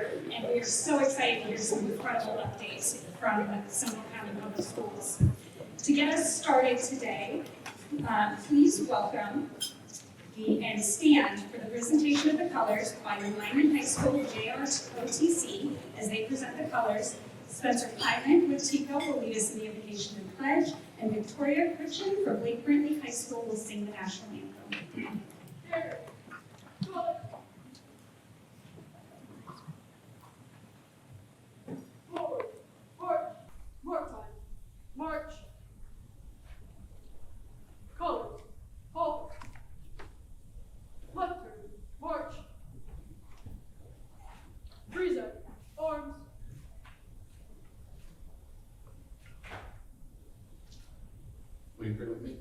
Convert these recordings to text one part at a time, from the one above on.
here, and we're so excited to hear some incredible updates from Seminole County Public Schools. To get us started today, please welcome and stand for the presentation of the colors by Beamon High School JROTC as they present the colors. Spencer Hyman with TICO will lead us in the invocation and pledge, and Victoria Christian from Lake Brantley High School will sing the national anthem. Forward, march, mark time, march. Colors, halt. Left turn, march. Freeze up, arms. Will you pray with me?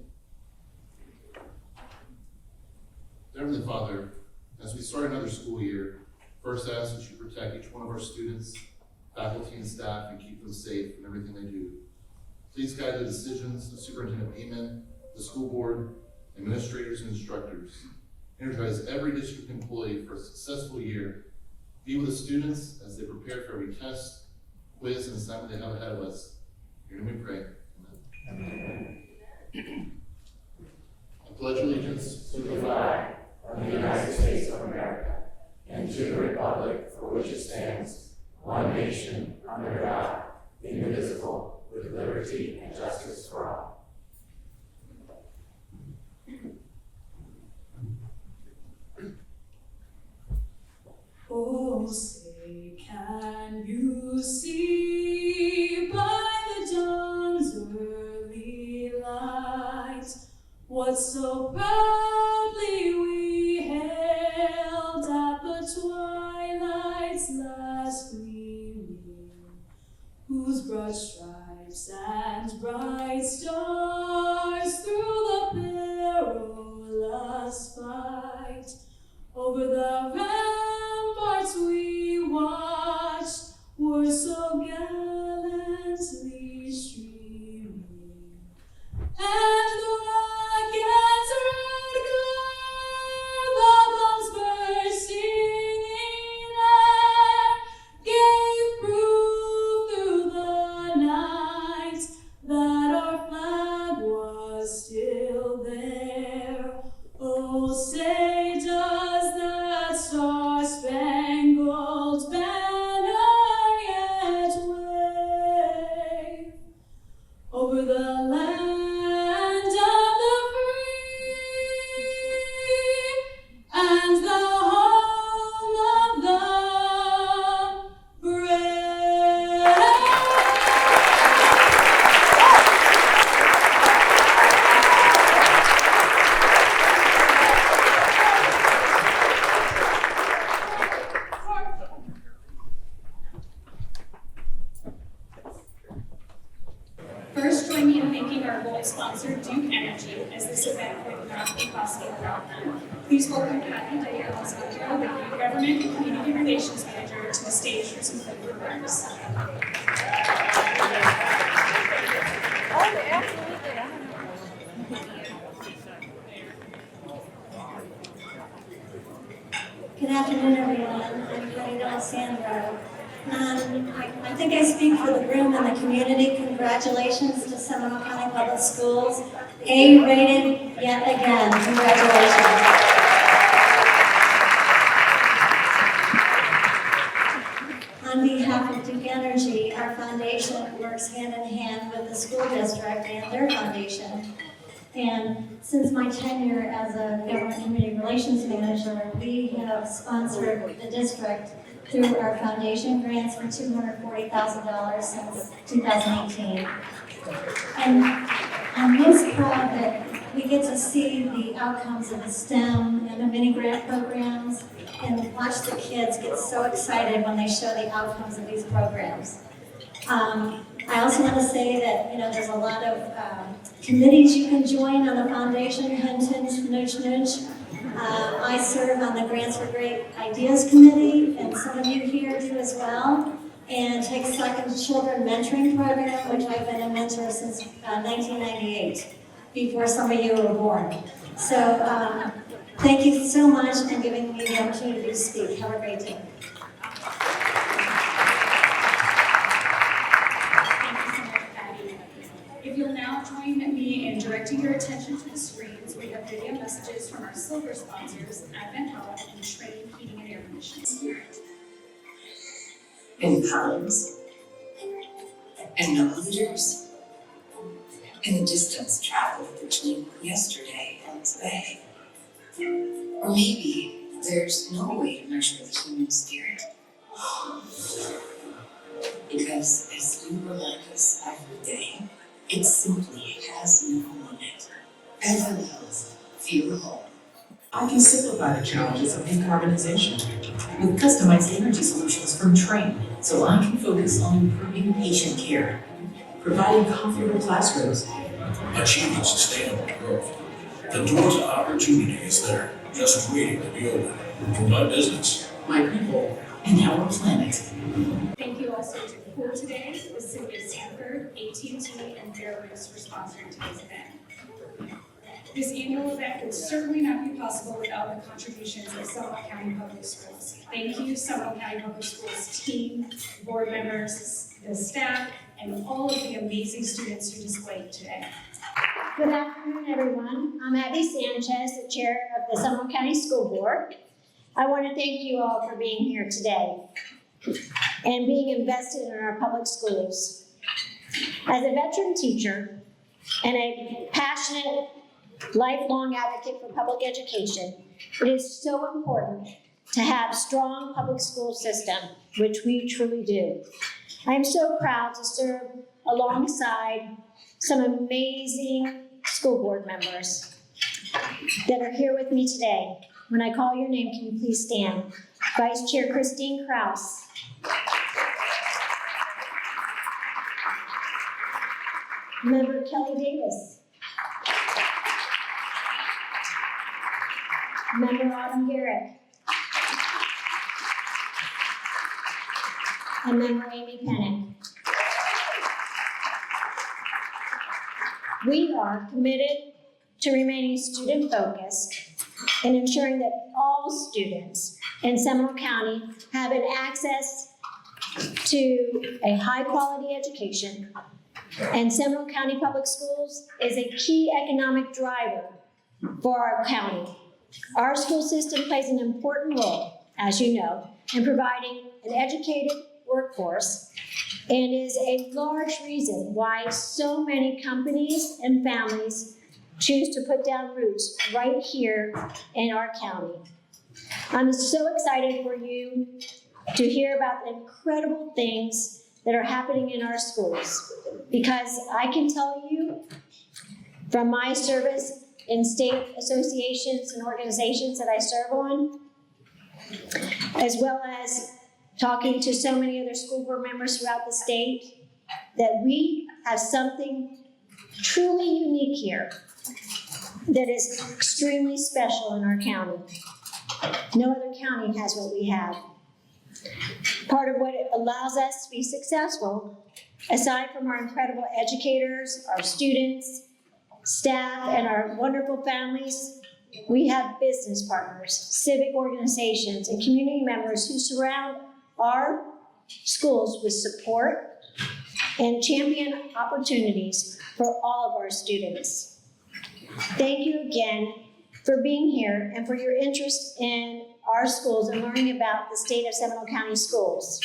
Heavenly Father, as we start another school year, first I ask that you protect each one of our students, faculty, and staff, and keep them safe in everything they do. Please guide the decisions of Superintendent Beamon, the school board, administrators, and instructors. Energize every district employee for a successful year. Be with the students as they prepare for every test, quiz, and assignment they have ahead of us. In your name we pray. Amen. I pledge allegiance to the flag of the United States of America and to the republic for which it stands, one nation, under God, indivisible, with liberty and justice for all. Oh, say, can you see by the dawn's early light what so proudly we hailed at the twilight's last gleaming, whose broad stripes and bright stars through the perilous fight over the ramparts we watched were so gallantly streaming, and the rocket's red glare, the bombs bursting in air, gave proof through the night that our flag was still there. Oh, say does that star-spangled banner yet wave over the land of the free and the home of the brave? First, join me in thanking our gold sponsor, Duke Energy, as this event would not be possible without them. Please welcome Kathy Diane-Osvaldo, the Government and Community Relations Manager, to the stage for some quick remarks. Good afternoon, everyone. I'm Patty Alessandro. I think I speak for the room and the community. Congratulations to Seminole County Public Schools. A-rated yet again. Congratulations. On behalf of Duke Energy, our foundation works hand in hand with the school district and their foundation. And since my tenure as a Government Community Relations Manager, we have sponsored the district through our foundation grants for $240,000 since 2018. And I'm most proud that we get to see the outcomes of the STEM and the mini grant programs and watch the kids get so excited when they show the outcomes of these programs. I also want to say that, there's a lot of committees you can join on the foundation, hint, hint, nudge, nudge. I serve on the Grants for Great Ideas Committee, and some of you here do as well, and Take Second Children Mentoring Program, which I've been a mentor since 1998, before some of you were born. So thank you so much for giving me the opportunity to speak. Have a great day. in pounds, and millimeters, and the distance traveled between yesterday and today. Or maybe there's no way to measure the human spirit. Because as you remind us every day, it simply has no limit. Evan Hills, feel home. I can simplify the challenges of decarbonization with customized energy solutions from Train, so I can focus on improving patient care, providing comfortable classrooms, achieving sustainable growth. The door to opportunity is there, just waiting to be opened. For my business, my people, and our planet. Thank you also to Cool Today, the City of Sanford, AT&T, and Fairbanks for sponsoring today's event. This annual event would certainly not be possible without the contributions of Seminole County Public Schools. Thank you, Seminole County Public Schools team, board members, the staff, and all of the amazing students who displayed today. Good afternoon, everyone. I'm Abby Sanchez, the chair of the Seminole County School Board. I want to thank you all for being here today and being invested in our public schools. As a veteran teacher and a passionate, lifelong advocate for public education, it is so important to have a strong public school system, which we truly do. I am so proud to serve alongside some amazing school board members that are here with me today. When I call your name, can you please stand? Vice Chair Christine Kraus. Member Kelly Davis. Member Autumn Garrett. And Member Amy Pennick. We are committed to remaining student-focused and ensuring that all students in Seminole County have an access to a high-quality education. And Seminole County Public Schools is a key economic driver for our county. Our school system plays an important role, as you know, in providing an educated workforce and is a large reason why so many companies and families choose to put down roots right here in our county. I'm so excited for you to hear about the incredible things that are happening in our schools, because I can tell you from my service in state associations and organizations that I serve on, as well as talking to so many other school board members throughout the state, that we have something truly unique here that is extremely special in our county. No other county has what we have. Part of what allows us to be successful, aside from our incredible educators, our students, staff, and our wonderful families, we have business partners, civic organizations, and community members who surround our schools with support and champion opportunities for all of our students. Thank you again for being here and for your interest in our schools and learning about the state of Seminole County schools.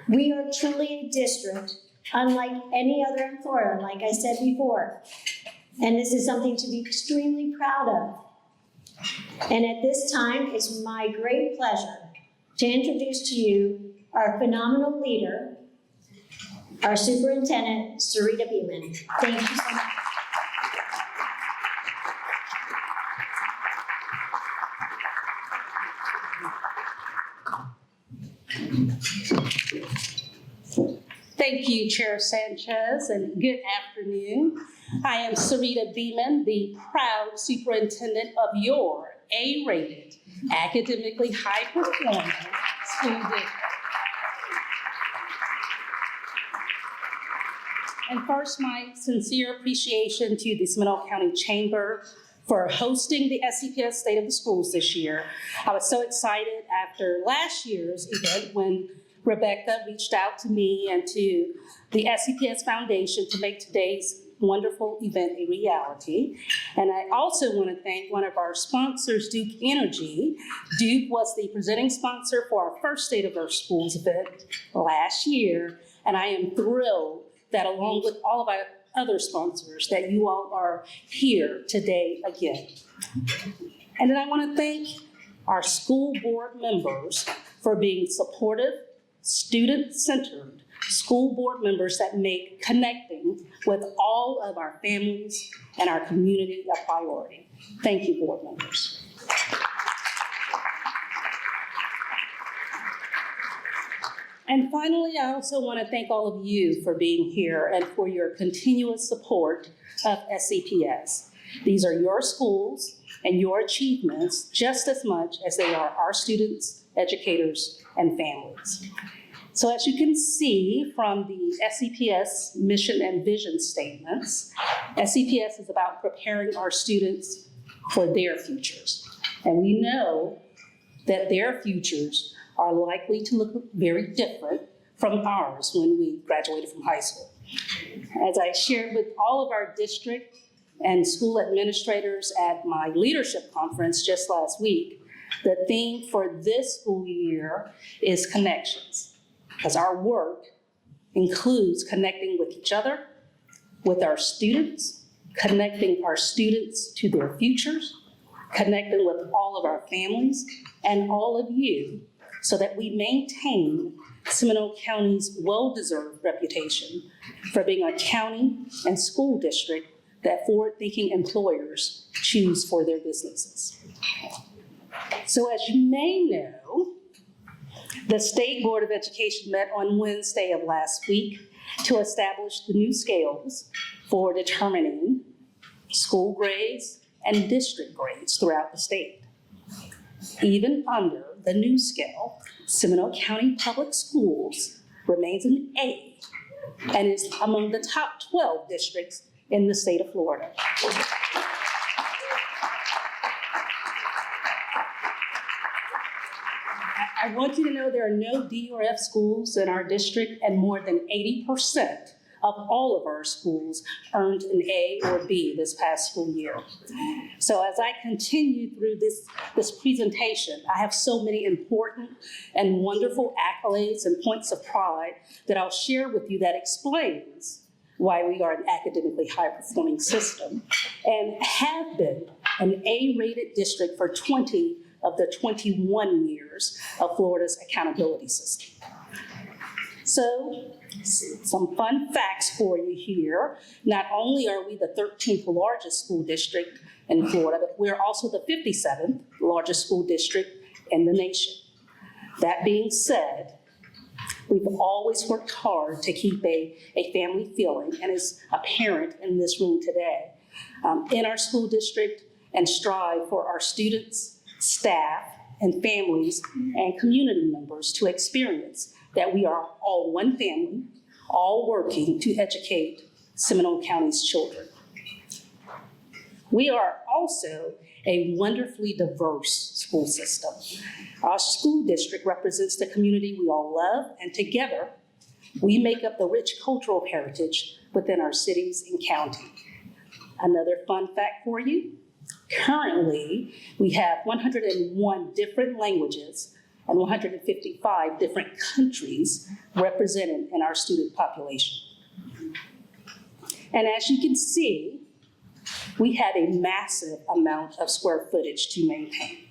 We are truly a district unlike any other in Florida, like I said before. And this is something to be extremely proud of. And at this time, it's my great pleasure to introduce to you our phenomenal leader, our Superintendent, Serita Beamon. Thank you so much. Thank you, Chair Sanchez, and good afternoon. I am Serita Beamon, the proud superintendent of your A-rated, academically high-performing school district. And first, my sincere appreciation to the Seminole County Chamber for hosting the SCPS State of the Schools this year. I was so excited after last year's event when Rebecca reached out to me and to the SCPS Foundation to make today's wonderful event a reality. And I also want to thank one of our sponsors, Duke Energy. Duke was the presenting sponsor for our first State of Our Schools event last year, and I am thrilled that along with all of our other sponsors that you all are here today again. And then I want to thank our school board members for being supportive, student-centered school board members that make connecting with all of our families and our community a priority. Thank you, board members. And finally, I also want to thank all of you for being here and for your continuous support of SCPS. These are your schools and your achievements just as much as they are our students, educators, and families. So as you can see from the SCPS mission and vision statements, SCPS is about preparing our students for their futures. And we know that their futures are likely to look very different from ours when we graduated from high school. As I shared with all of our district and school administrators at my leadership conference just last week, the theme for this school year is connections, because our work includes connecting with each other, with our students, connecting our students to their futures, connecting with all of our families and all of you, so that we maintain Seminole County's well-deserved reputation for being a county and school district that forward-thinking employers choose for their businesses. So as you may know, the State Board of Education met on Wednesday of last week to establish the new scales for determining school grades and district grades throughout the state. Even under the new scale, Seminole County Public Schools remains an A and is among the top 12 districts in the state of Florida. I want you to know there are no D or F schools in our district, and more than 80% of all of our schools earned an A or B this past school year. So as I continue through this presentation, I have so many important and wonderful accolades and points of pride that I'll share with you that explains why we are an academically high-performing system and have been an A-rated district for 20 of the 21 years of Florida's accountability system. So, some fun facts for you here. Not only are we the 13th largest school district in Florida, but we're also the 57th largest school district in the nation. That being said, we've always worked hard to keep a family feeling, and is apparent in this room today, in our school district, and strive for our students, staff, and families, and community members to experience that we are all one family, all working to educate Seminole County's children. We are also a wonderfully diverse school system. Our school district represents the community we all love, and together, we make up the rich cultural heritage within our cities and county. Another fun fact for you, currently, we have 101 different languages and 155 different countries represented in our student population. And as you can see, we have a massive amount of square footage to maintain.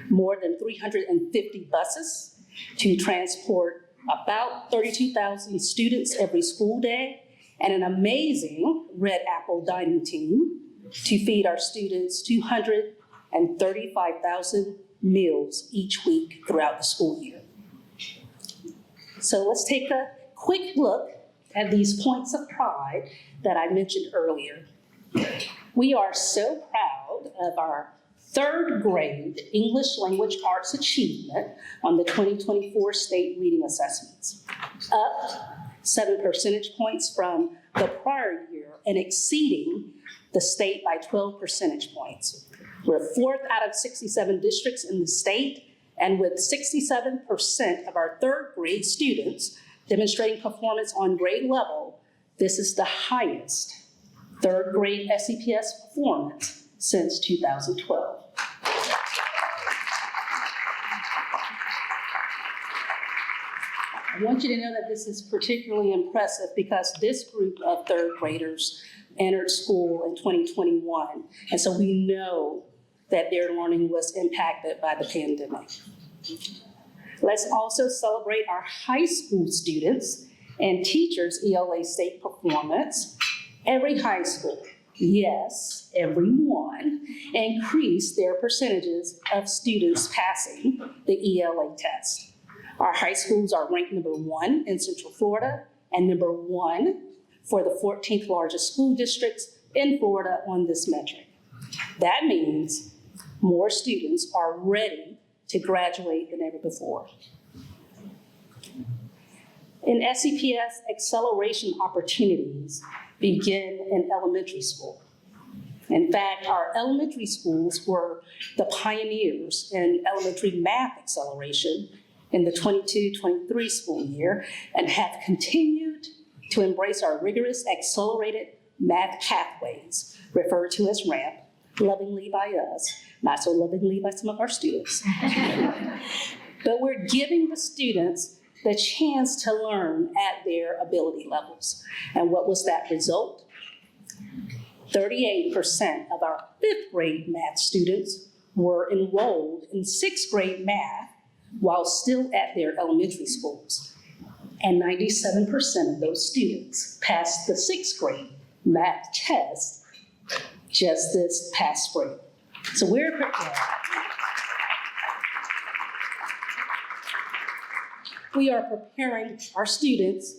More than 350 buses to transport about 32,000 students every school day, and an amazing Red Apple dining team to feed our students 235,000 meals each week throughout the school year. So let's take a quick look at these points of pride that I mentioned earlier. We are so proud of our third grade English language arts achievement on the 2024 state reading assessments, up 7 percentage points from the prior year and exceeding the state by 12 percentage points. We're 4th out of 67 districts in the state, and with 67% of our third grade students demonstrating performance on grade level, this is the highest third grade SCPS performance since 2012. I want you to know that this is particularly impressive because this group of third graders entered school in 2021, and so we know that their learning was impacted by the pandemic. Let's also celebrate our high school students and teachers' ELA state performance. Every high school, yes, every one, increased their percentages of students passing the ELA test. Our high schools are ranked number 1 in Central Florida and number 1 for the 14th largest school districts in Florida on this metric. That means more students are ready to graduate than ever before. In SCPS, acceleration opportunities begin in elementary school. In fact, our elementary schools were the pioneers in elementary math acceleration in the 22-23 school year and have continued to embrace our rigorous accelerated math pathways, referred to as RAMP, lovingly by us, not so lovingly by some of our students. But we're giving the students the chance to learn at their ability levels. And what was that result? 38% of our 5th grade math students were enrolled in 6th grade math while still at their elementary schools. And 97% of those students passed the 6th grade math test just this past spring. So we're prepared. We are preparing our students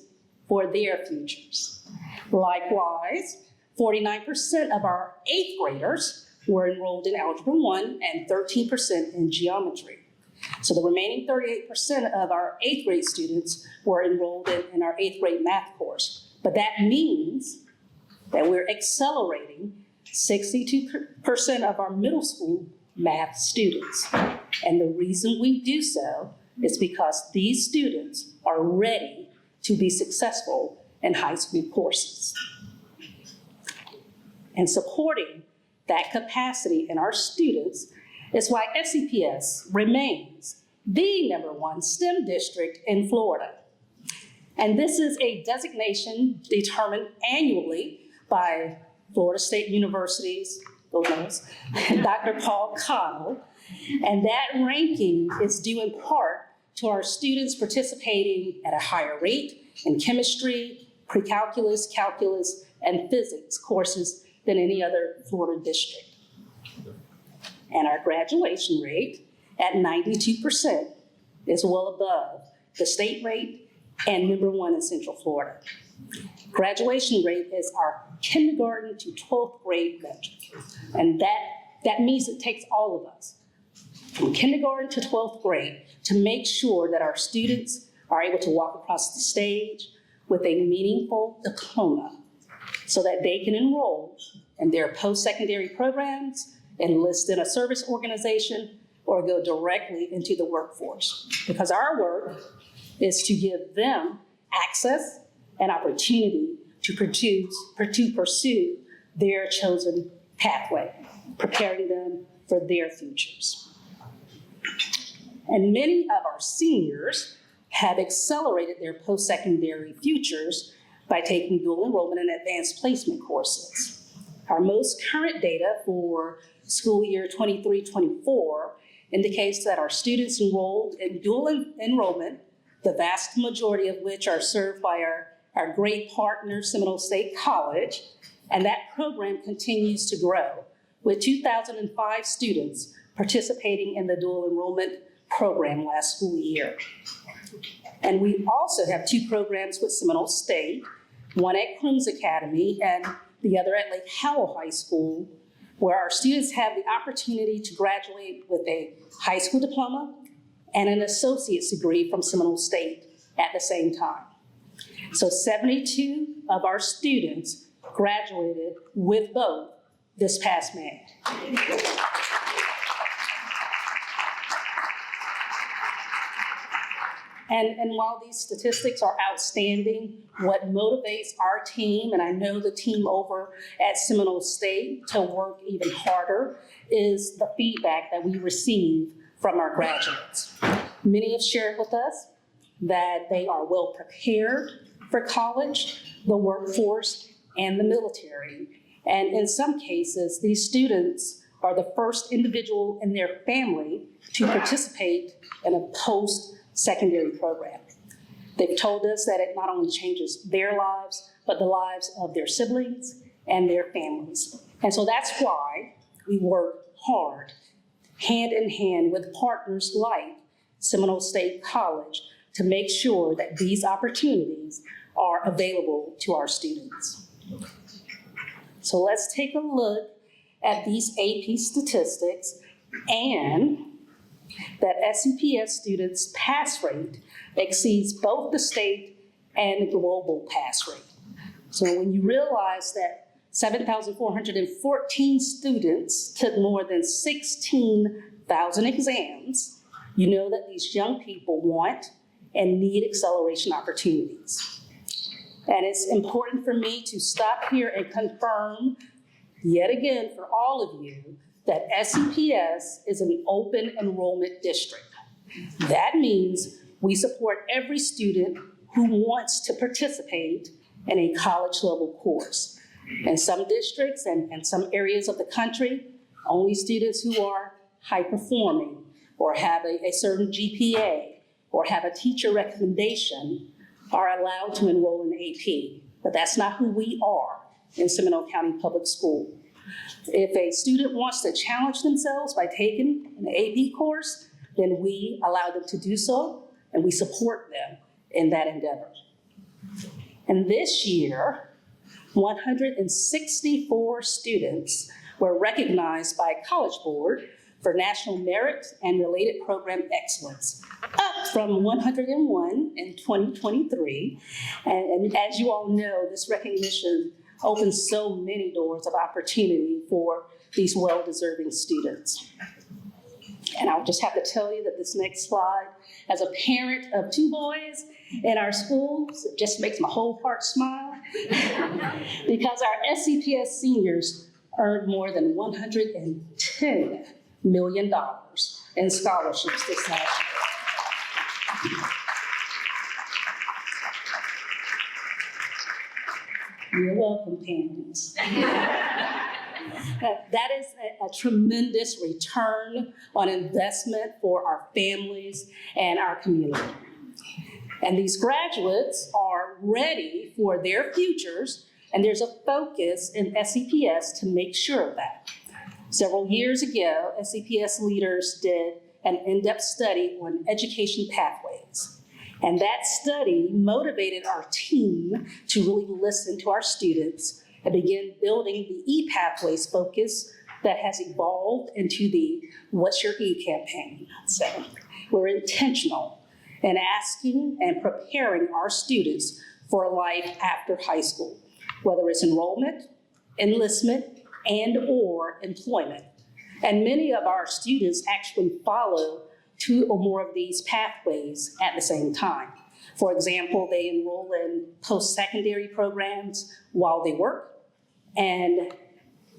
for their futures. Likewise, 49% of our 8th graders were enrolled in Algebra 1 and 13% in geometry. So the remaining 38% of our 8th grade students were enrolled in our 8th grade math course. But that means that we're accelerating 62% of our middle school math students. And the reason we do so is because these students are ready to be successful in high school courses. And supporting that capacity in our students is why SCPS remains the #1 STEM district in Florida. And this is a designation determined annually by Florida State University's, Dr. Paul Connell. And that ranking is due in part to our students participating at a higher rate in chemistry, pre-calculus, calculus, and physics courses than any other Florida district. And our graduation rate at 92% is well above the state rate and #1 in Central Florida. Graduation rate is our kindergarten to 12th grade metric. And that means it takes all of us from kindergarten to 12th grade to make sure that our students are able to walk across the stage with a meaningful diploma so that they can enroll in their post-secondary programs, enlist in a service organization, or go directly into the workforce. Because our work is to give them access and opportunity to pursue their chosen pathway, preparing them for their futures. And many of our seniors have accelerated their post-secondary futures by taking dual enrollment and advanced placement courses. Our most current data for school year 23-24 indicates that our students enrolled in dual enrollment, the vast majority of which are served by our great partner, Seminole State College, and that program continues to grow, with 2,005 students participating in the dual enrollment program last school year. And we also have 2 programs with Seminole State, one at Crooms Academy and the other at Lake Howell High School, where our students have the opportunity to graduate with a high school diploma and an associate's degree from Seminole State at the same time. So 72 of our students graduated with both this past May. And while these statistics are outstanding, what motivates our team, and I know the team over at Seminole State to work even harder, is the feedback that we receive from our graduates. Many have shared with us that they are well prepared for college, the workforce, and the military. And in some cases, these students are the first individual in their family to participate in a post-secondary program. They've told us that it not only changes their lives, but the lives of their siblings and their families. And so that's why we work hard, hand in hand with partners like Seminole State College, to make sure that these opportunities are available to our students. So let's take a look at these AP statistics and that SCPS students' pass rate exceeds both the state and the global pass rate. So when you realize that 7,414 students took more than 16,000 exams, you know that these young people want and need acceleration opportunities. And it's important for me to stop here and confirm yet again for all of you that SCPS is an open enrollment district. That means we support every student who wants to participate in a college level course. In some districts and some areas of the country, only students who are high performing or have a certain GPA or have a teacher recommendation are allowed to enroll in AP. But that's not who we are in Seminole County Public School. If a student wants to challenge themselves by taking an AP course, then we allow them to do so, and we support them in that endeavor. And this year, 164 students were recognized by a College Board for National Merit and Related Program Excellence, up from 101 in 2023. And as you all know, this recognition opens so many doors of opportunity for these well-deserving students. And I'll just have to tell you that this next slide, as a parent of 2 boys in our schools, it just makes my whole heart smile because our SCPS seniors earned more than $110 million in scholarships this last year. You're welcome, parents. That is a tremendous return on investment for our families and our community. And these graduates are ready for their futures, and there's a focus in SCPS to make sure of that. Several years ago, SCPS leaders did an in-depth study on education pathways. And that study motivated our team to really listen to our students and begin building the e-pathways focus that has evolved into the What's Your E campaign. So we're intentional in asking and preparing our students for life after high school, whether it's enrollment, enlistment, and or employment. And many of our students actually follow 2 or more of these pathways at the same time. For example, they enroll in post-secondary programs while they work, and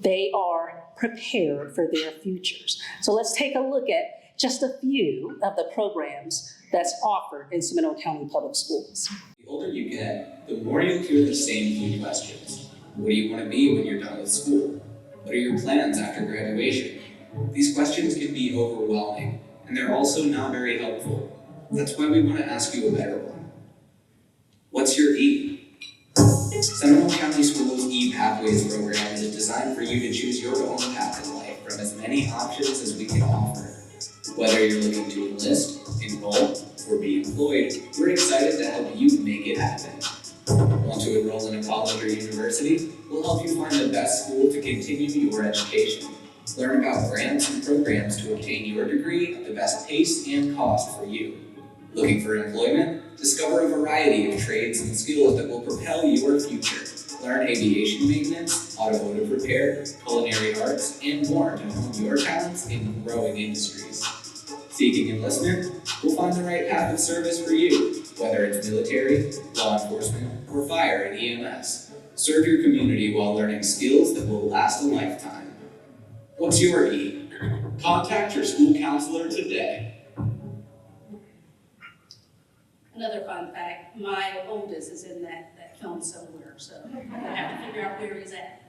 they are prepared for their futures. So let's take a look at just a few of the programs that's offered in Seminole County Public Schools. The older you get, the more you'll hear the same 3 questions. What do you want to be when you're done with school? What are your plans after graduation? These questions can be overwhelming, and they're also not very helpful. That's why we want to ask you a better one. What's your E? Seminole County Schools E-Pathways program is designed for you to choose your own path in life from as many options as we can offer. Whether you're looking to enlist, enroll, or be employed, we're excited to help you make it happen. Want to enroll in a college or university? We'll help you find the best school to continue your education. Learn about grants and programs to obtain your degree at the best pace and cost for you. Looking for employment? Discover a variety of trades and skills that will propel your future. Learn aviation maintenance, automotive repair, culinary arts, and more to hone your talents in growing industries. Seeking enlistment? We'll find the right path of service for you, whether it's military, law enforcement, or fire and EMS. Serve your community while learning skills that will last a lifetime. What's your E? Contact your school counselor today. Another fun fact, my oldest is in that film somewhere, so I have to figure out where he's at.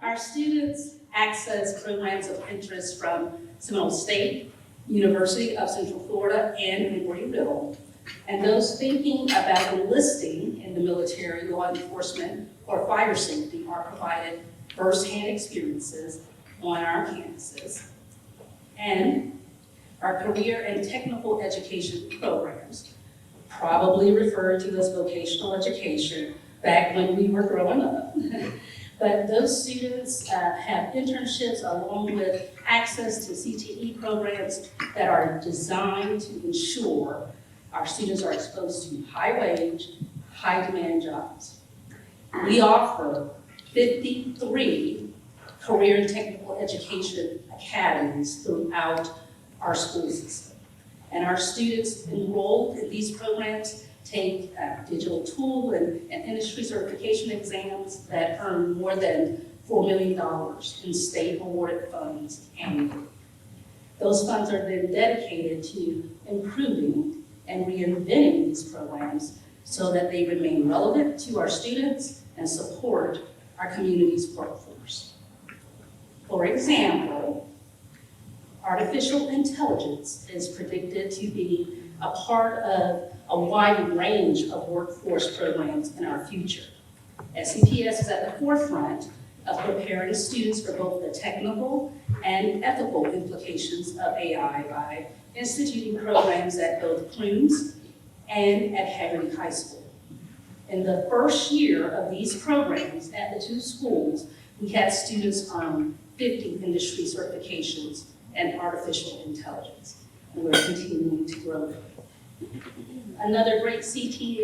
Our students access programs of interest from Seminole State, University of Central Florida, and Embry-Riddle. And those thinking about enlisting in the military, law enforcement, or fire safety are provided firsthand experiences on our campuses. And our career and technical education programs, probably referred to as vocational education back when we were growing up. But those students have internships along with access to CTE programs that are designed to ensure our students are exposed to high-wage, high-demand jobs. We offer 53 career and technical education academies throughout our school system. And our students enrolled in these programs take digital tool and industry certification exams that earn more than $4 million in state awarded funds annually. Those funds are then dedicated to improving and reinventing these programs so that they remain relevant to our students and support our community's workforce. For example, artificial intelligence is predicted to be a part of a wide range of workforce programs in our future. SCPS is at the forefront of preparing students for both the technical and ethical implications of AI by instituting programs at both Crooms and at Haggerty High School. In the first year of these programs at the two schools, we had students earn 50 industry certifications in artificial intelligence, and we're continuing to grow. Another great CT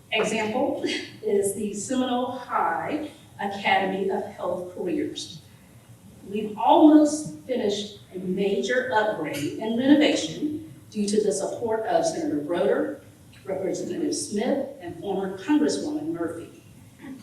example is the Seminole High Academy of Health Careers. We've almost finished a major upgrade and renovation due to the support of Senator Broder, Representative Smith, and former Congresswoman Murphy.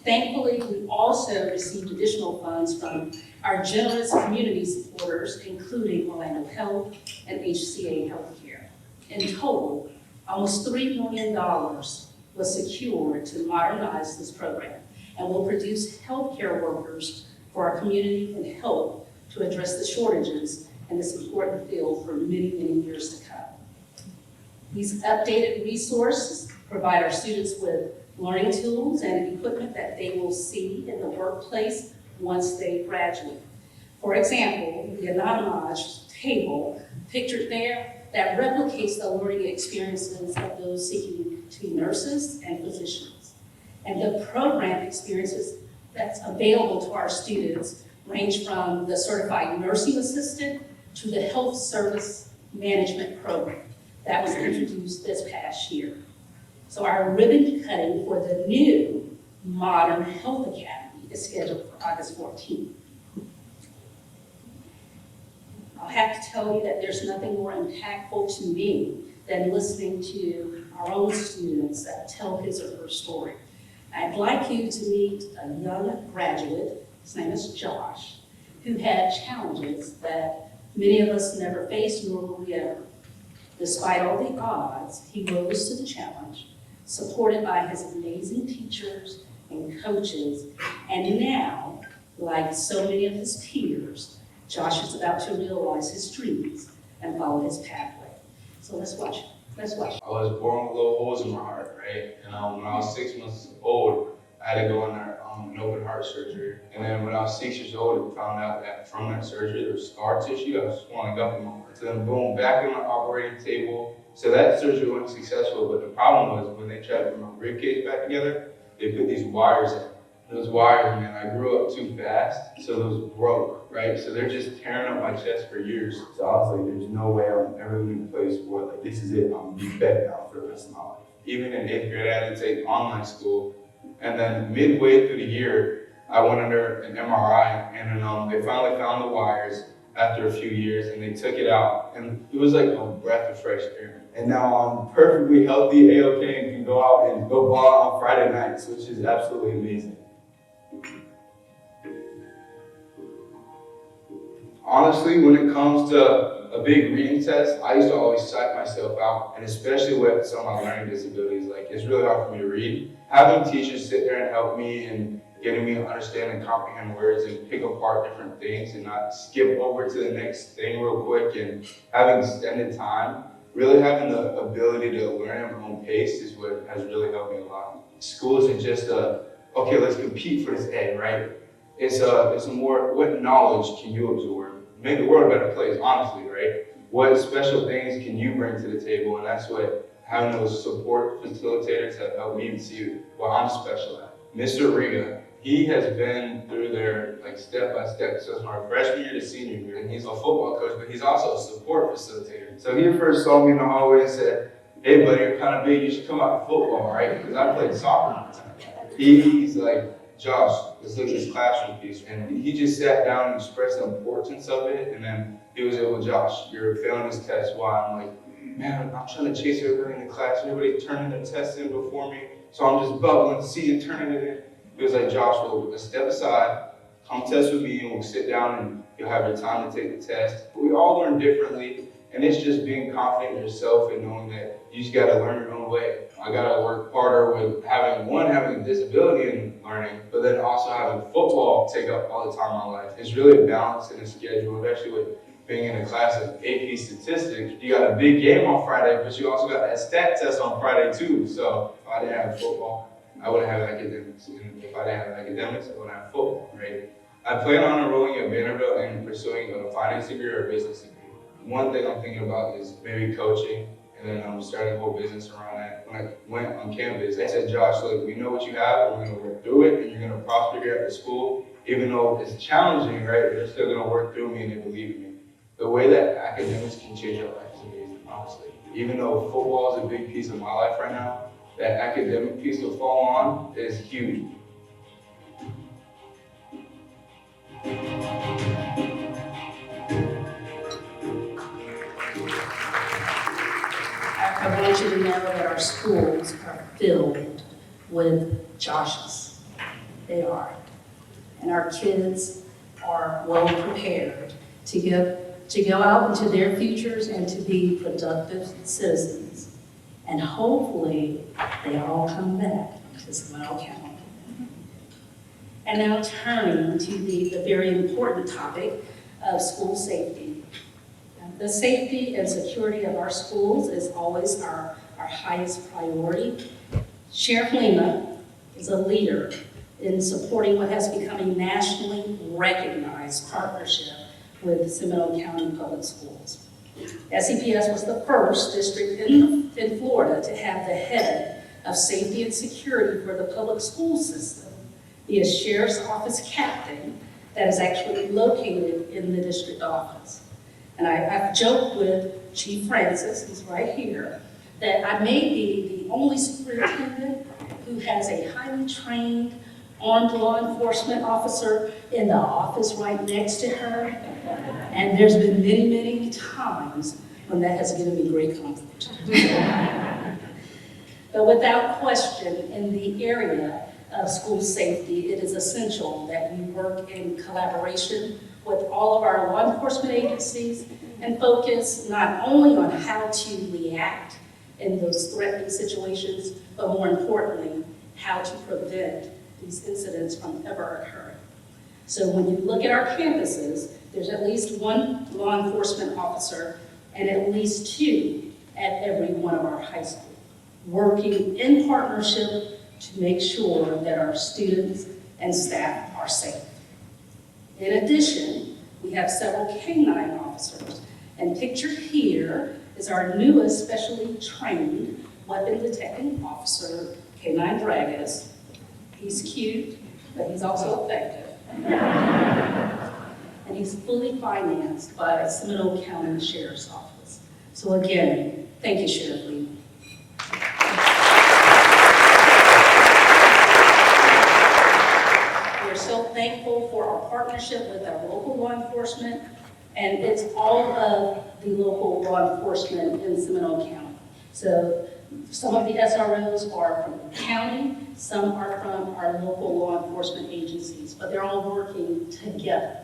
Thankfully, we also received additional funds from our generous community supporters, including Orlando Health and HCA Healthcare. In total, almost $3 million was secured to modernize this program and will produce healthcare workers for our community and help to address the shortages in this important field for many, many years to come. These updated resources provide our students with learning tools and equipment that they will see in the workplace once they graduate. For example, the anonymized table pictured there that replicates the learning experiences of those seeking to be nurses and physicians. And the program experiences that's available to our students range from the certified nursing assistant to the health service management program that was introduced this past year. So our ribbon cutting for the new modern health academy is scheduled for August 14th. I'll have to tell you that there's nothing more impactful to me than listening to our own students tell his or her story. I'd like you to meet a young graduate, his name is Josh, who had challenges that many of us never faced, nor will we ever. Despite all the odds, he rose to the challenge, supported by his amazing teachers and coaches, and now, like so many of his peers, Josh is about to realize his dreams and follow his pathway. So let's watch. Let's watch. I was born with little holes in my heart, right? And when I was 6 months old, I had to go under an open heart surgery. And then when I was 6 years old, I found out that from that surgery, there was scar tissue that was swelling up in my heart. So then boom, back in my operating table. So that surgery went successful, but the problem was when they tried to put my ribcage back together, they put these wires in. Those wires, man, I grew up too fast, so those broke, right? So they're just tearing up my chest for years. So I was like, there's no way I'm ever in a place where like, this is it, I'm gonna be bed bound for the rest of my life. Even in 8th grade, I had to take online school. And then midway through the year, I went under an MRI, and then they finally found the wires after a few years, and they took it out. and it was like a breath of fresh air. And now I'm perfectly healthy, A-OK, and can go out and go ball on Friday nights, which is absolutely amazing. Honestly, when it comes to a big reading test, I used to always psych myself out, and especially with some of my learning disabilities, like it's really hard for me to read. Having teachers sit there and help me and getting me to understand and comprehend words and pick apart different things and not skip over to the next thing real quick, and having extended time, really having the ability to learn at my own pace is what has really helped me a lot. School isn't just okay, let's compete for this A, right? It's a more, what knowledge can you absorb? Make the world a better place, honestly, right? What special things can you bring to the table? And that's what having those support facilitators have helped me see what I'm special at. Mr. Riga, he has been through their step-by-step since my freshman year to senior year, and he's a football coach, but he's also a support facilitator. So he first saw me in the hallway and said, "Hey buddy, you're kind of big, you should come out to football, right?" Because I played soccer all the time. He's like, "Josh, let's look at this classroom piece." And he just sat down and expressed the importance of it. And then he was able, "Josh, you're failing this test." Why? I'm like, "Man, I'm trying to chase everybody in the class. Everybody's turning their tests in before me. So I'm just bubbling, seeing, turning it in." He was like, "Josh, well, let's step aside, come test with me, and we'll sit down and you'll have your time to take the test." We all learn differently. And it's just being confident in yourself and knowing that you just gotta learn your own way. I gotta work harder with having a disability in learning, but then also having football take up all the time in my life. It's really a balance in a schedule, especially with being in a class of AP statistics. You got a big game on Friday, but you also got that stat test on Friday too. So if I didn't have football, I wouldn't have academics. And if I didn't have academics, I wouldn't have football, right? I plan on enrolling at Vanderbilt and pursuing a finance degree or a business degree. One thing I'm thinking about is maybe coaching, and then I'm starting a whole business around that. When I went on campus, they said, "Josh, look, we know what you have, we're gonna work through it, and you're gonna prosper here at the school. Even though it's challenging, right, they're still gonna work through me and they believe in me." The way that academics can change your life is amazing, honestly. Even though football is a big piece of my life right now, that academic piece to fall on is huge. I want you to know that our schools are filled with Joshes. They are. And our kids are well prepared to go out into their futures and to be productive citizens. And hopefully, they all come back to Seminole County. And now turning to the very important topic of school safety. The safety and security of our schools is always our highest priority. Sheriff Lima is a leader in supporting what has become a nationally recognized partnership with Seminole County Public Schools. SCPS was the first district in Florida to have the head of safety and security for the public school system be a sheriff's office captain that is actually located in the district office. And I've joked with Chief Francis, he's right here, that I may be the only superintendent who has a highly trained armed law enforcement officer in the office right next to her. And there's been many, many times when that has given me great comfort. But without question, in the area of school safety, it is essential that we work in collaboration with all of our law enforcement agencies and focus not only on how to react in those threatening situations, but more importantly, how to prevent these incidents from ever occurring. So when you look at our campuses, there's at least one law enforcement officer and at least two at every one of our high schools, working in partnership to make sure that our students and staff are safe. In addition, we have several canine officers, and pictured here is our newest specially trained weapon detecting officer, Canine Dragas. He's cute, but he's also effective. And he's fully financed by Seminole County Sheriff's Office. So again, thank you, Sheriff Lee. We're so thankful for our partnership with our local law enforcement And it's all of the local law enforcement in Seminole County. So some of the SROs are from the county, some are from our local law enforcement agencies, but they're all working together.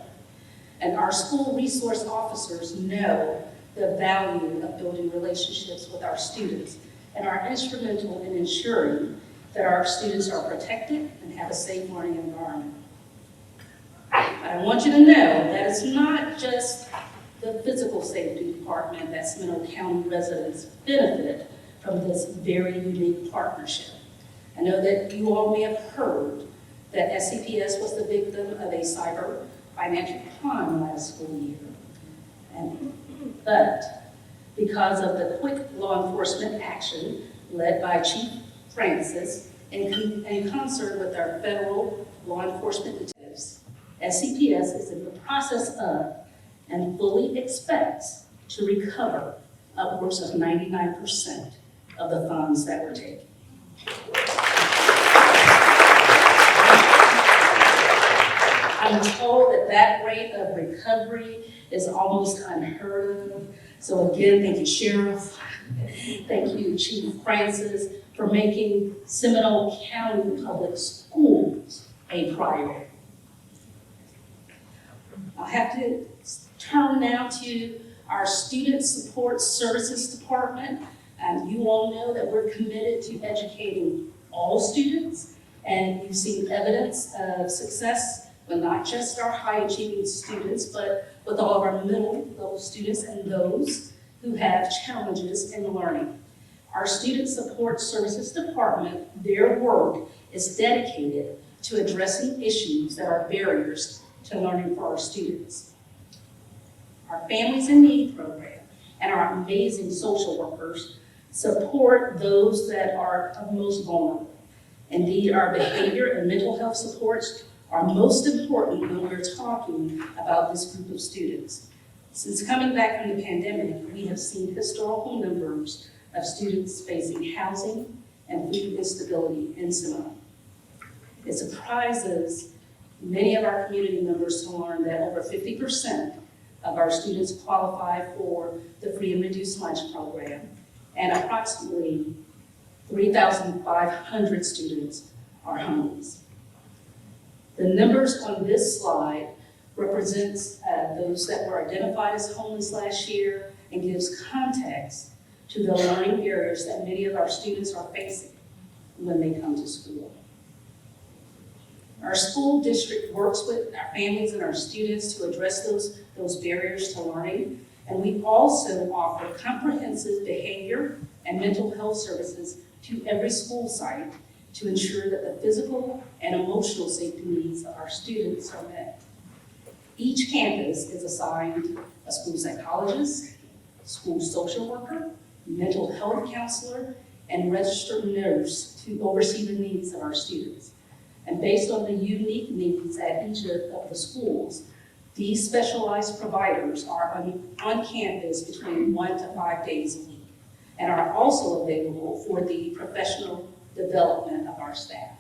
And our school resource officers know the value of building relationships with our students and are instrumental in ensuring that our students are protected and have a safe learning environment. But I want you to know that it's not just the physical safety department that Seminole County residents benefit from this very unique partnership. I know that you all may have heard that SCPS was the victim of a cyber financial crime last school year. But because of the quick law enforcement action led by Chief Francis in concert with our federal law enforcement detectives, SCPS is in the process of and fully expects to recover upwards of 99% of the funds that were taken. I'm told that that rate of recovery is almost unheard of. So again, thank you, Sheriff. Thank you, Chief Francis, for making Seminole County Public Schools a priority. I'll have to turn now to our Student Support Services Department. You all know that we're committed to educating all students, and you've seen evidence of success with not just our high-achieving students, but with all of our middle-level students and those who have challenges in learning. Our Student Support Services Department, their work is dedicated to addressing issues that are barriers to learning for our students. Our Families in Need program and our amazing social workers support those that are most vulnerable. Indeed, our behavior and mental health supports are most important when we're talking about this group of students. Since coming back from the pandemic, we have seen historical numbers of students facing housing and food instability in Seminole. It surprises many of our community members to learn that over 50% of our students qualify for the free and reduced lunch program, and approximately 3,500 students are homeless. The numbers on this slide represents those that were identified as homeless last year and gives context to the learning barriers that many of our students are facing when they come to school. Our school district works with our families and our students to address those barriers to learning, and we also offer comprehensive behavior and mental health services to every school site to ensure that the physical and emotional safety needs of our students are met. Each campus is assigned a school psychologist, school social worker, mental health counselor, and registered nurse to oversee the needs of our students. And based on the unique needs at each of the schools, these specialized providers are on campus between 1 to 5 days a week and are also available for the professional development of our staff.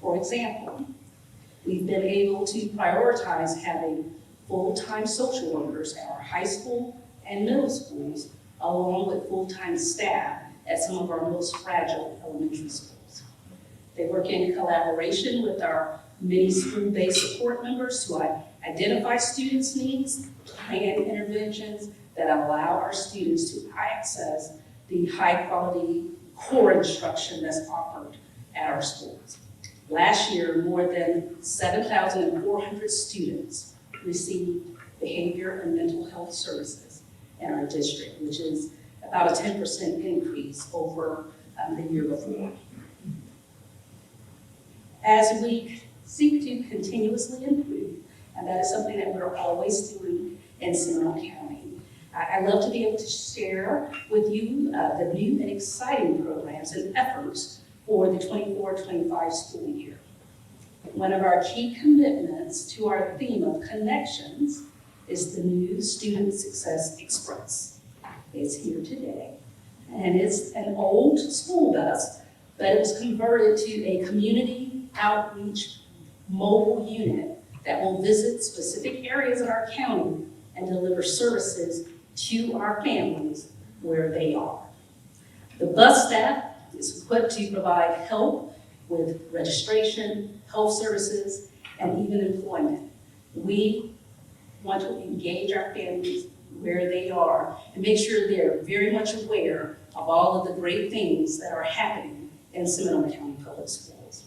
For example, we've been able to prioritize having full-time social workers at our high school and middle schools, along with full-time staff at some of our most fragile elementary schools. They work in collaboration with our many school-based support members to identify students' needs, plan interventions that allow our students to access the high-quality core instruction that's offered at our schools. Last year, more than 7,400 students received behavior and mental health services in our district, which is about a 10% increase over the year before. As we seek to continuously improve, and that is something that we're always doing in Seminole County, I love to be able to share with you the new and exciting programs and efforts for the 24-25 school year. One of our key commitments to our theme of connections is the new Student Success Express. It's here today, and it's an old school bus, but it was converted to a community outreach mobile unit that will visit specific areas of our county and deliver services to our families where they are. The bus staff is equipped to provide help with registration, health services, and even employment. We want to engage our families where they are and make sure they're very much aware of all of the great things that are happening in Seminole County Public Schools.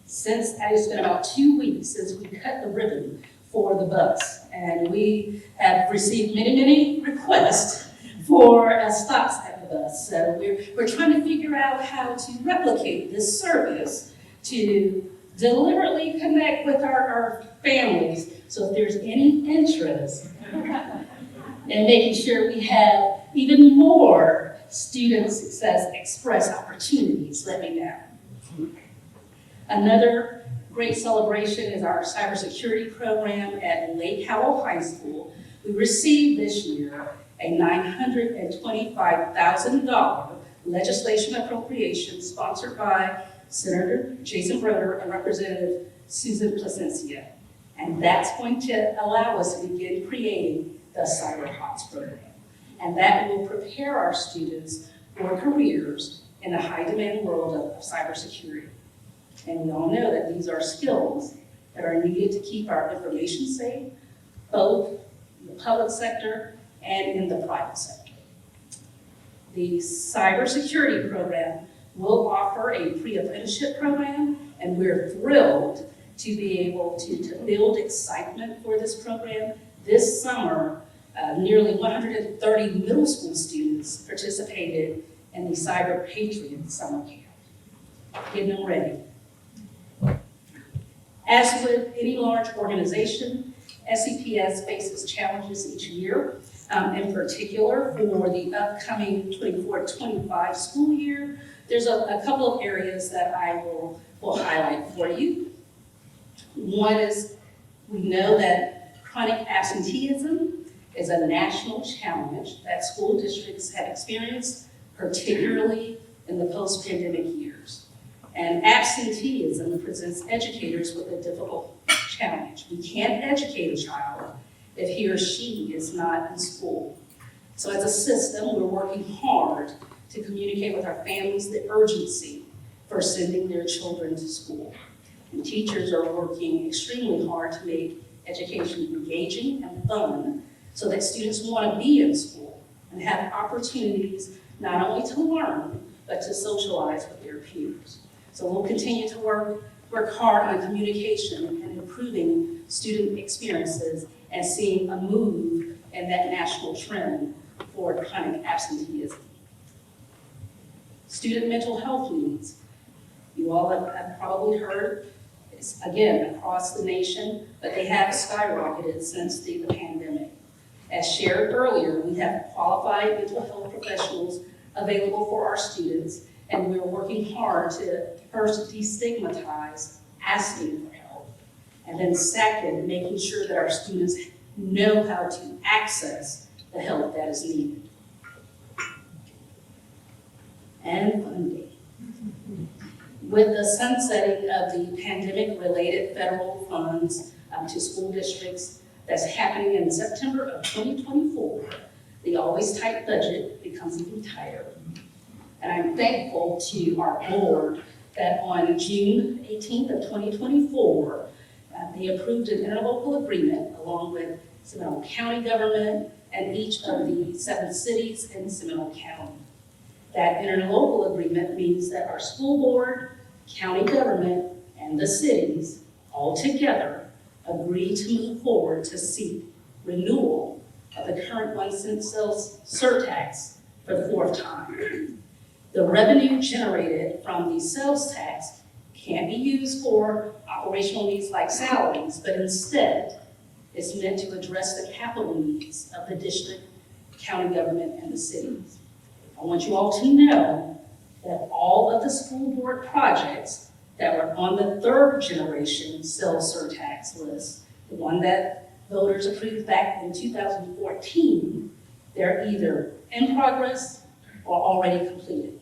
It's been about 2 weeks since we cut the ribbon for the bus, and we have received many, many requests for stops at the bus. So we're trying to figure out how to replicate this service to deliberately connect with our families. So if there's any interest in making sure we have even more student success express opportunities, let me know. Another great celebration is our cybersecurity program at Lake Howell High School. We received this year a $925,000 legislation appropriation sponsored by Senator Jason Broder and Representative Susan Placencia. And that's going to allow us to begin creating the Cyber HOTS program. And that will prepare our students for careers in the high demand world of cybersecurity. And we all know that these are skills that are needed to keep our information safe, both in the public sector and in the private sector. The cybersecurity program will offer a pre-apprenticeship program, and we're thrilled to be able to build excitement for this program. This summer, nearly 130 middle school students participated in the Cyber Patriot Summer Camp, getting them ready. As with any large organization, SCPS faces challenges each year. In particular, for the upcoming 24-25 school year, there's a couple of areas that I will highlight for you. One is, we know that chronic absenteeism is a national challenge that school districts have experienced, particularly in the post-pandemic years. And absenteeism presents educators with a difficult challenge. We can't educate a child if he or she is not in school. So as a system, we're working hard to communicate with our families the urgency for sending their children to school. And teachers are working extremely hard to make education engaging and fun so that students want to be in school and have opportunities not only to learn, but to socialize with their peers. So we'll continue to work hard on communication and improving student experiences and seeing a move in that national trend for chronic absenteeism. Student mental health needs. You all have probably heard, it's again across the nation, but they have skyrocketed since the pandemic. As shared earlier, we have qualified mental health professionals available for our students, and we're working hard to first destigmatize asking for help, and then second, making sure that our students know how to access the help that is needed. And funding. With the sunsetting of the pandemic-related federal funds to school districts that's happening in September of 2024, the always tight budget becomes even tighter. And I'm thankful to our board that on June 18th of 2024, they approved an interlocal agreement along with Seminole County government and each of the 7 cities in Seminole County. That interlocal agreement means that our school board, county government, and the cities all together agree to move forward to seek renewal of the current 1-cent sales surtax for the 4th time. The revenue generated from the sales tax can't be used for operational needs like salaries, but instead is meant to address the capital needs of the district, county government, and the cities. I want you all to know that all of the school board projects that were on the 3rd generation sales surtax list, the one that voters approved back in 2014, they're either in progress or already completed.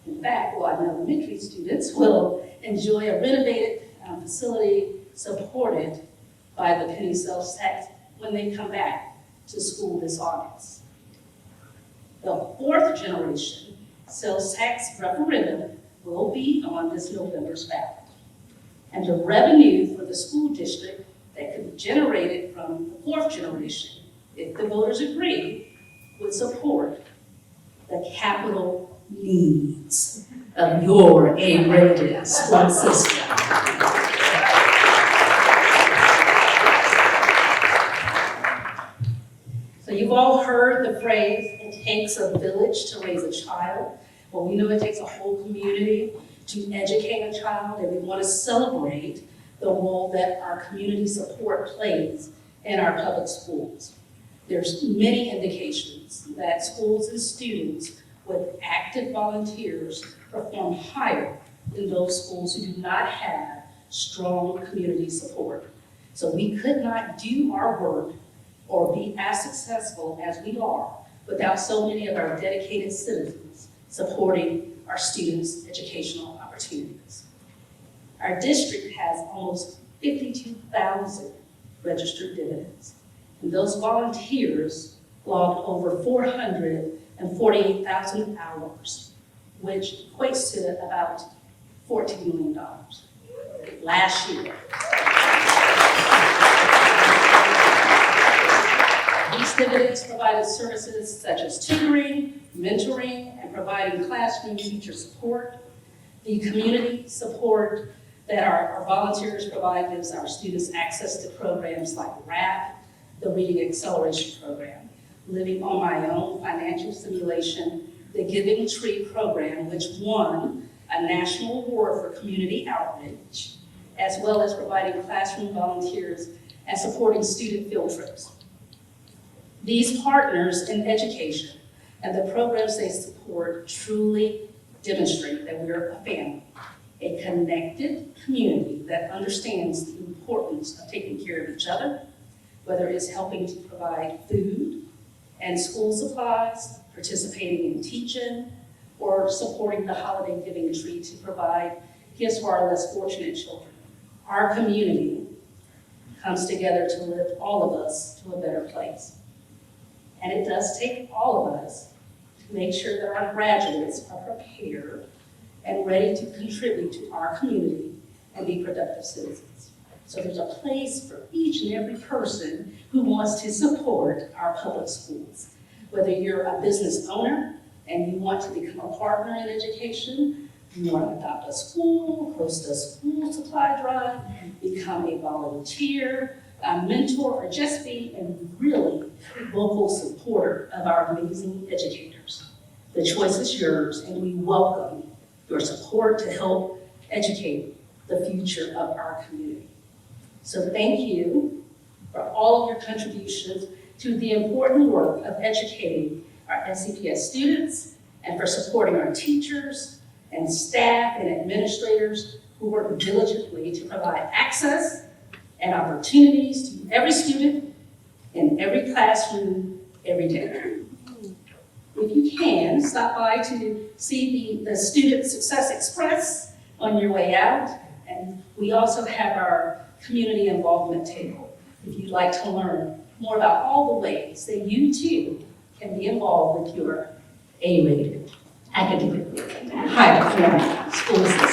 In fact, a lot of elementary students will enjoy a renovated facility supported by the penny sales tax when they come back to school this August. The fourth generation sales tax referendum will be on this November's ballot. And the revenue for the school district that could be generated from the fourth generation, if the voters agree, would support the capital needs of your A-rated school system. So you've all heard the phrase, it takes a village to raise a child. Well, we know it takes a whole community to educate a child, and we want to celebrate the role that our community support plays in our public schools. There's many indications that schools and students with active volunteers perform higher than those schools who do not have strong community support. So we could not do our work or be as successful as we are without so many of our dedicated citizens supporting our students' educational opportunities. Our district has almost 52,000 registered dividends, and those volunteers logged over 448,000 hours, which equates to about $14 million last year. These dividends provided services such as tutoring, mentoring, and providing classroom teacher support. The community support that our volunteers provide gives our students access to programs like RAP, the Reading Acceleration Program, Living on My Own Financial Simulation, the Giving Tree Program, which won a national award for community outreach, as well as providing classroom volunteers and supporting student field trips. These partners in education and the programs they support truly demonstrate that we're a family, a connected community that understands the importance of taking care of each other, whether it's helping to provide food and school supplies, participating in teaching, or supporting the holiday giving tree to provide gifts for our less fortunate children. Our community comes together to lift all of us to a better place. And it does take all of us to make sure that our graduates are prepared and ready to contribute to our community and be productive citizens. So there's a place for each and every person who wants to support our public schools. Whether you're a business owner and you want to become a partner in education, you want to adopt a school, host a school supply drive, become a volunteer, a mentor, or just be a really vocal supporter of our amazing educators. The choice is yours, and we welcome your support to help educate the future of our community. So thank you for all of your contributions to the important work of educating our SCPS students and for supporting our teachers and staff and administrators who work diligently to provide access and opportunities to every student in every classroom every day. If you can, stop by to see the Student Success Express on your way out. And we also have our community involvement table if you'd like to learn more about all the ways that you too can be involved with your A-rated, academically high-performing school system.